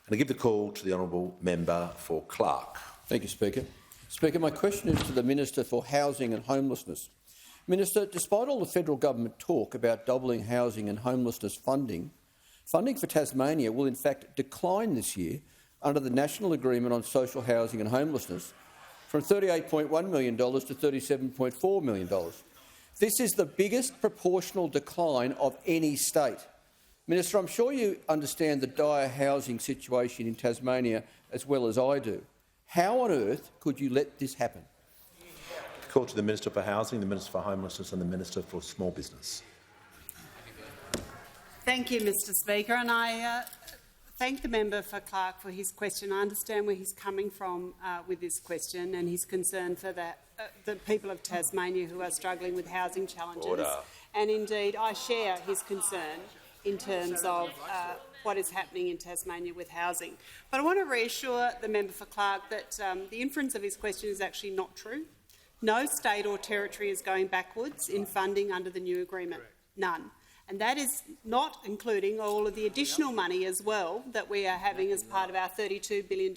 And I give the call to the honourable member for Clark. Thank you, Speaker. Speaker, my question is to the Minister for Housing and Homelessness. Minister, despite all the federal government talk about doubling housing and homelessness funding for Tasmania will in fact decline this year under the National Agreement on Social Housing and Homelessness from $38.1 million to $37.4 million. This is the biggest proportional decline of any state. Minister, I'm sure you understand the dire housing situation in Tasmania as well as I do. How on earth could you let this happen? Call to the Minister for Housing, the Minister for Homelessness and the Minister for Small Business. Thank you, Mr Speaker, and I thank the member for Clark for his question. I understand where he's coming from with this question and his concern for the people of Tasmania who are struggling with housing challenges. Order. And indeed, I share his concern in terms of what is happening in Tasmania with housing. But I want to reassure the member for Clark that the inference of his question is actually not true. No state or territory is going backwards in funding under the new agreement. None. And that is not including all of the additional money as well that we are having as part of our $32 billion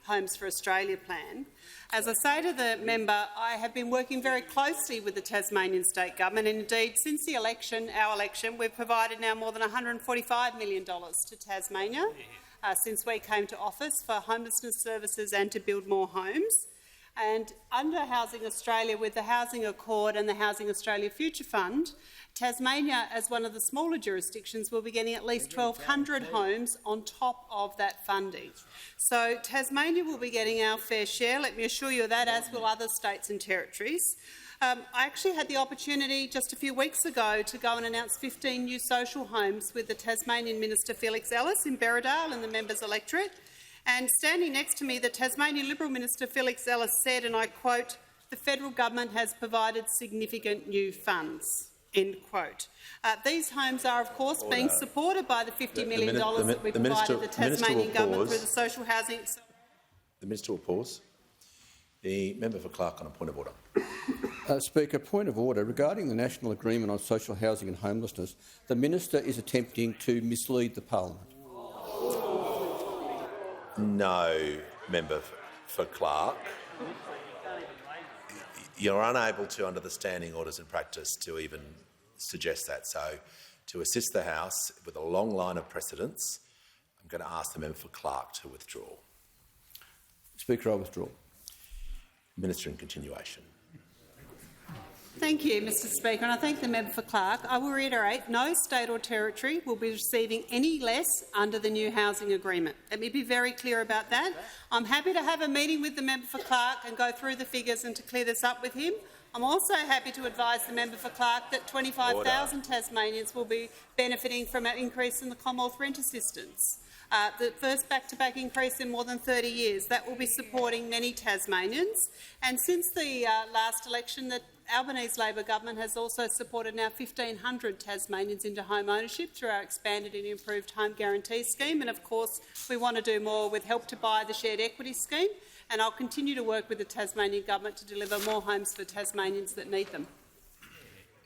Homes for Australia plan. As I say to the member, I have been working very closely with the Tasmanian State Government, and indeed since the election, our election, we've provided now more than $145 million to Tasmania since we came to office for homelessness services and to build more homes. And under Housing Australia, with the Housing Accord and the Housing Australia Future Fund, Tasmania, as one of the smaller jurisdictions, will be getting at least 1,200 homes on top of that funding. So Tasmania will be getting our fair share, let me assure you of that, as will other states and territories. I actually had the opportunity just a few weeks ago to go and announce 15 new social homes with the Tasmanian Minister Felix Ellis in Berriedale in the member's electorate. And standing next to me, the Tasmanian Liberal Minister Felix Ellis said, and I quote, "The federal government has provided significant new funds." End quote. These homes are, of course, being supported by the $50 million that we provided the Tasmanian government through the social housing. The Minister will pause. The member for Clark on a point of order. Speaker, point of order. Regarding the National Agreement on Social Housing and Homelessness, the Minister is attempting to mislead the parliament. No, member for Clark. You're unable to, under the standing orders and practice, to even suggest that. So, to assist the House with a long line of precedents, I'm going to ask the member for Clark to withdraw. Speaker, I withdraw. Minister in continuation. Thank you, Mr Speaker, and I thank the member for Clark. I will reiterate, no state or territory will be receiving any less under the new housing agreement. Let me be very clear about that. I'm happy to have a meeting with the member for Clark and go through the figures and to clear this up with him. I'm also happy to advise the member for Clark that 25,000 Tasmanians will be benefiting from an increase in the Commonwealth rent assistance. The first back-to-back increase in more than 30 years. That will be supporting many Tasmanians. And since the last election, the Albanese Labor government has also supported now 1,500 Tasmanians into home ownership through our expanded and improved home guarantee scheme. And of course, we want to do more with Help to Buy, the shared equity scheme. And I'll continue to work with the Tasmanian government to deliver more homes for Tasmanians that need them.